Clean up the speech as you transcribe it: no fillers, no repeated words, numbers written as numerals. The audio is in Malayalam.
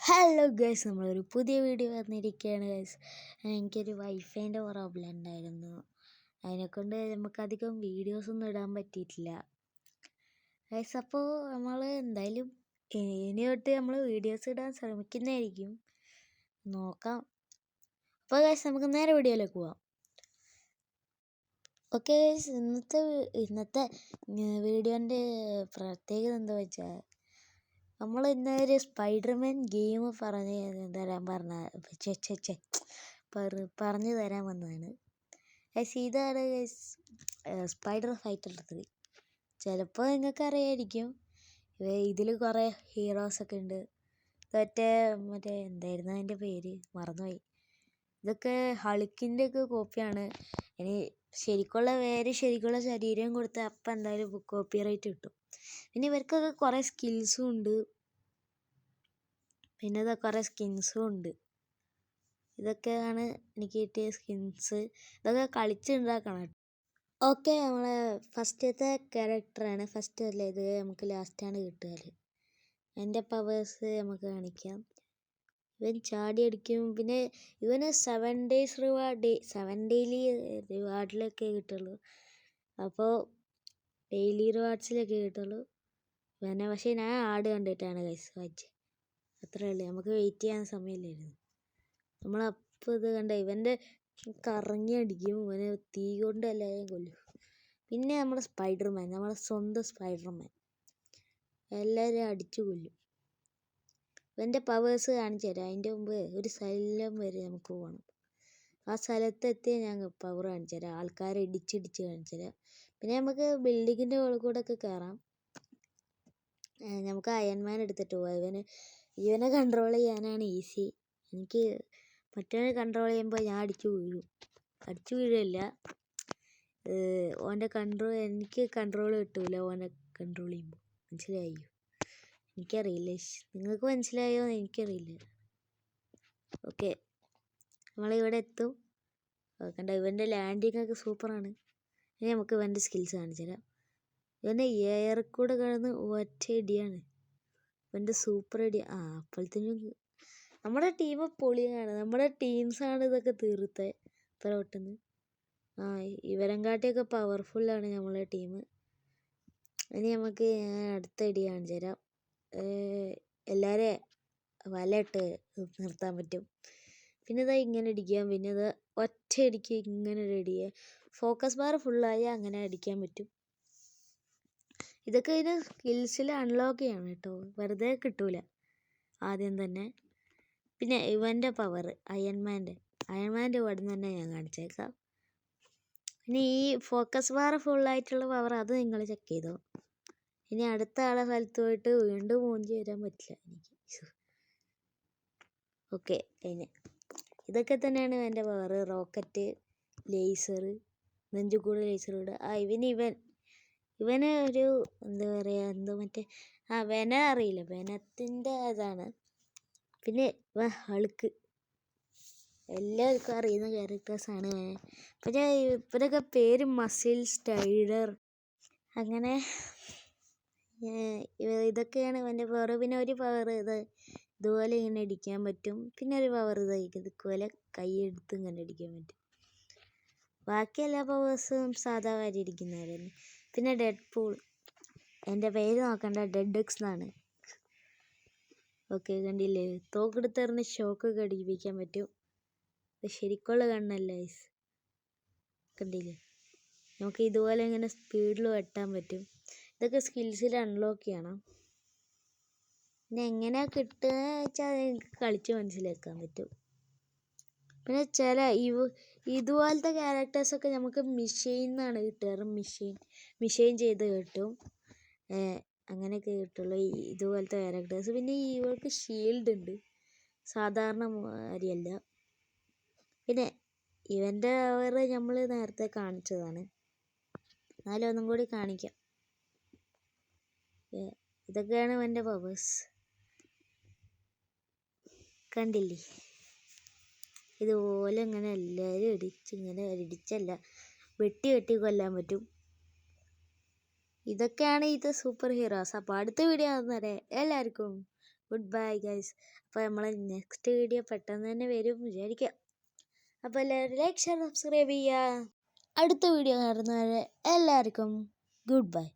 ഹലോ ഗൈസ്, നമ്മളൊരു പുതിയ വീഡിയോ വന്നിരിക്കുകയാണ് ഗൈസ്. എനിക്കൊരു വൈഫൈൻ്റെ പ്രോബ്ലം ഉണ്ടായിരുന്നു. അതിനെക്കൊണ്ട് നമുക്കധികം വീഡിയോസൊന്നും ഇടാൻ പറ്റിയിട്ടില്ല ഗൈസ്. അപ്പോൾ നമ്മൾ എന്തായാലും ഇനി തൊട്ട് നമ്മൾ വീഡിയോസ് ഇടാൻ ശ്രമിക്കുന്നതായിരിക്കും, നോക്കാം. അപ്പോൾ ഗൈസ്, നമുക്ക് നേരെ വീഡിയോയിലേക്ക് പോവാം. ഓക്കെ ഗൈസ്, ഇന്നത്തെ വീഡിയോൻ്റെ പ്രത്യേകത എന്താ വെച്ചാൽ, നമ്മൾ ഇന്നൊരു സ്പൈഡർമാൻ ഗെയിം പറഞ്ഞു തരാൻ വന്നതാണ് ഗൈസ്. ഇതാണ് ഗൈസ് സ്പൈഡർ ഫൈറ്റർ 3. ചിലപ്പോൾ നിങ്ങൾക്ക് അറിയായിരിക്കും, ഇതിൽ കുറേ ഹീറോസൊക്കെ ഉണ്ട്. മറ്റേ എന്തായിരുന്നു അതിൻ്റെ പേര്, മറന്നുപോയി. ഇതൊക്കെ ഹൾക്കിൻ്റെ ഒക്കെ കോപ്പിയാണ്. ഇനി ശരിക്കുള്ള ശരീരം കൊടുത്താൽ അപ്പം എന്തായാലും കോപ്പി റൈറ്റ് കിട്ടും. പിന്നെ ഇവർക്കൊക്കെ കുറേ സ്കിൽസും ഉണ്ട്, പിന്നെ കുറേ സ്കിൻസും ഉണ്ട്. ഇതൊക്കെയാണ് എനിക്ക് കിട്ടിയ സ്കിൻസ്. ഇതൊക്കെ കളിച്ചുണ്ടാക്കണം. ഓക്കെ, നമ്മളെ ഫസ്റ്റത്തെ ക്യാരക്ടറാണ്. ഫസ്റ്റ് അല്ലേ ഇത്, നമുക്ക് ലാസ്റ്റാണ് കിട്ടുക. എൻ്റെ പവേഴ്സ് നമുക്ക് കാണിക്കാം. ഇവൻ ചാടി അടിക്കും. പിന്നെ ഇവന് 7 days റിവാർഡ്, 7 daily റിവാർഡിലൊക്കെ കിട്ടുള്ളൂ. അപ്പോൾ ഡെയിലി റിവാർഡ്സിലൊക്കെ കിട്ടുള്ളൂ ഇവനെ. പക്ഷേ ഞാൻ ആഡ് കണ്ടിട്ടാണ് ഗൈസ് വായിച്ചത്. അത്രേ ഉള്ളൂ, നമുക്ക് വെയിറ്റ് ചെയ്യാൻ സമയമില്ലായിരുന്നു. നമ്മളപ്പോൾ ഇത് കണ്ട ഇവൻ്റെ കറങ്ങി അടിക്കും. ഇവന് തീ കൊണ്ട് എല്ലാവരെയും കൊല്ലും. പിന്നെ നമ്മുടെ സ്പൈഡർമാൻ, നമ്മുടെ സ്വന്തം സ്പൈഡർമാൻ എല്ലാവരെയും അടിച്ചു കൊല്ലും. ഇവൻ്റെ പവേഴ്സ് കാണിച്ചു തരാം. അതിൻ്റെ മുമ്പ് ഒരു സ്ഥലം വരെ നമുക്ക് പോകണം. ആ സ്ഥലത്തെത്തിയ ഞാൻ പവർ കാണിച്ചു തരാം. ആൾക്കാരെ ഇടിച്ചിടിച്ച് കാണിച്ചു തരാം. പിന്നെ നമുക്ക് ബിൽഡിങ്ങിൻ്റെ മുകളിൽ കൂടെ ഒക്കെ കയറാം. നമുക്ക് അയൺമാൻ എടുത്തിട്ട് പോവാം. ഇവനെ കൺട്രോൾ ചെയ്യാനാണ് ഈസി. എനിക്ക് മറ്റവനെ കൺട്രോൾ ചെയ്യുമ്പോൾ ഞാൻ അടിച്ചു വീഴില്ല. എനിക്ക് കൺട്രോൾ കിട്ടൂല ഓനെ കൺട്രോൾ ചെയ്യുമ്പോൾ. മനസ്സിലായോ? എനിക്കറിയില്ല. നിങ്ങൾക്ക് മനസ്സിലായോ എന്ന് എനിക്കറിയില്ല. ഓക്കെ, നമ്മളിവിടെ എത്തും. കണ്ട ഇവൻ്റെ ലാൻഡിങ് ഒക്കെ സൂപ്പറാണ്. ഇനി നമുക്ക് ഇവൻ്റെ സ്കിൽസ് കാണിച്ചു തരാം. ഇവൻ്റെ എയർ കൂടെ കിടന്ന് ഒറ്റ ഇടിയാണ്. ഇവൻ്റെ സൂപ്പർ ഇടി. അപ്പോഴത്തേനും നമ്മുടെ ടീം പൊളിയാണ്. നമ്മുടെ ടീംസാണ് ഇതൊക്കെ തീർത്തത് ഇത്ര പെട്ടെന്ന്. ഇവരെങ്കാട്ടിയൊക്കെ പവർഫുള്ളാണ് നമ്മളെ ടീം. ഇനി നമുക്ക് അടുത്ത ഇടി കാണിച്ചു തരാം. എല്ലാവരെയും വലയിട്ട് നിർത്താൻ പറ്റും. പിന്നെ ഇതാ ഇങ്ങനെ അടിക്കാം. പിന്നെ ഇത് ഒറ്റ അടിക്ക് ഇങ്ങനെ ഒരു അടിക്കുക. ഫോക്കസ് ബാർ ഫുള്ളായി അങ്ങനെ അടിക്കാൻ പറ്റും. ഇതൊക്കെ ഇതിന് സ്കിൽസിൽ അൺലോക്ക് ചെയ്യണം കേട്ടോ, വെറുതെ കിട്ടൂല ആദ്യം തന്നെ. പിന്നെ ഇവൻ്റെ പവർ അയൺമാൻ്റെ ഇവിടെ നിന്ന് തന്നെ ഞാൻ കാണിച്ചേക്കാം. ഇനി ഈ ഫോക്കസ് ബാർ ഫുള്ളായിട്ടുള്ള പവർ അത് നിങ്ങൾ ചെക്ക് ചെയ്തോ. ഇനി അടുത്ത ആളെ സ്ഥലത്ത് പോയിട്ട് വീണ്ടും മൂഞ്ചി വരാൻ പറ്റില്ല എനിക്ക്. ഓക്കെ, കഴിഞ്ഞ്. ഇതൊക്കെ തന്നെയാണ് എൻ്റെ പവർ. റോക്കറ്റ്, ലേസർ, നെഞ്ചുകൂട് ലേസർ ഇടുക. ഇവന് ഒരു എന്താ പറയുക, മറ്റേ വെന അറിയില്ല, വെനത്തിൻ്റെ ഇതാണ്. പിന്നെ ഹൾക്ക്, എല്ലാവർക്കും അറിയുന്ന ക്യാരക്ടേഴ്സാണ്. പിന്നെ ഇവരൊക്കെ പേര് മസിൽ സ്ട്രൈഡർ. അങ്ങനെ ഇതൊക്കെയാണ് ഇവൻ്റെ പവർ. പിന്നെ ഒരു പവർ ഇതുപോലെ ഇങ്ങനെ അടിക്കാൻ പറ്റും. പിന്നെ ഒരു പവർ ഇതുപോലെ കൈയെടുത്ത് ഇങ്ങനെ അടിക്കാൻ പറ്റും. ബാക്കി എല്ലാ പവേഴ്സും സാധാ കാര്യം ഇരിക്കുന്നവരന്നെ. പിന്നെ ഡെഡ് പൂൾ, എൻ്റെ പേര് നോക്കണ്ട, ഡെഡ് എക്സ് എന്നാണ്. ഓക്കെ, കണ്ടില്ലേ, തോക്കെടുത്തെറിഞ്ഞ് ഷോക്കൊക്കെ അടിപ്പിക്കാൻ പറ്റും. ശരിക്കുള്ള കണ്ണല്ല ഗൈസ്, കണ്ടില്ലേ. നമുക്ക് ഇതുപോലെ ഇങ്ങനെ സ്പീഡിൽ വെട്ടാൻ പറ്റും. ഇതൊക്കെ സ്കിൽസിൽ അൺലോക്ക് ചെയ്യണം. പിന്നെ എങ്ങനെയാണ് കിട്ടുക വെച്ചാൽ നിങ്ങൾക്ക് കളിച്ച് മനസ്സിലാക്കാൻ പറ്റും. പിന്നെ ഇതുപോലത്തെ ക്യാരക്ടേഴ്സൊക്കെ നമുക്ക് മിഷീൻ എന്നാണ് കിട്ടുക. മിഷീൻ ചെയ്ത് കിട്ടും. അങ്ങനെയൊക്കെ കിട്ടുള്ളൂ ഇതുപോലത്തെ ക്യാരക്ടേഴ്സ്. പിന്നെ ഇവൾക്ക് ഷീൽഡ് ഉണ്ട്, സാധാരണ കാര്യമല്ല. പിന്നെ ഇവൻ്റെ പവർ നമ്മൾ നേരത്തെ കാണിച്ചതാണ്, എന്നാലും ഒന്നും കൂടി കാണിക്കാം. ഇതൊക്കെയാണ് ഇവൻ്റെ പവേഴ്സ്, കണ്ടില്ലേ. ഇതുപോലെ ഇങ്ങനെ എല്ലാവരും ഇടിച്ചല്ല വെട്ടി കൊല്ലാൻ പറ്റും. ഇതൊക്കെയാണ് ഇത് സൂപ്പർ ഹീറോസ്. അപ്പോൾ അടുത്ത വീഡിയോ ആകുന്നവരെ എല്ലാവർക്കും ഗുഡ് ബൈ ഗൈസ്. അപ്പോൾ നമ്മൾ നെക്സ്റ്റ് വീഡിയോ പെട്ടെന്ന് തന്നെ വരും വിചാരിക്കാം. അപ്പോൾ എല്ലാവരും ലൈക്ക് ഷെയർ സബ്സ്ക്രൈബ് ചെയ്യുക. അടുത്ത വീഡിയോ കാണുന്നവരെ എല്ലാവർക്കും ഗുഡ് ബൈ.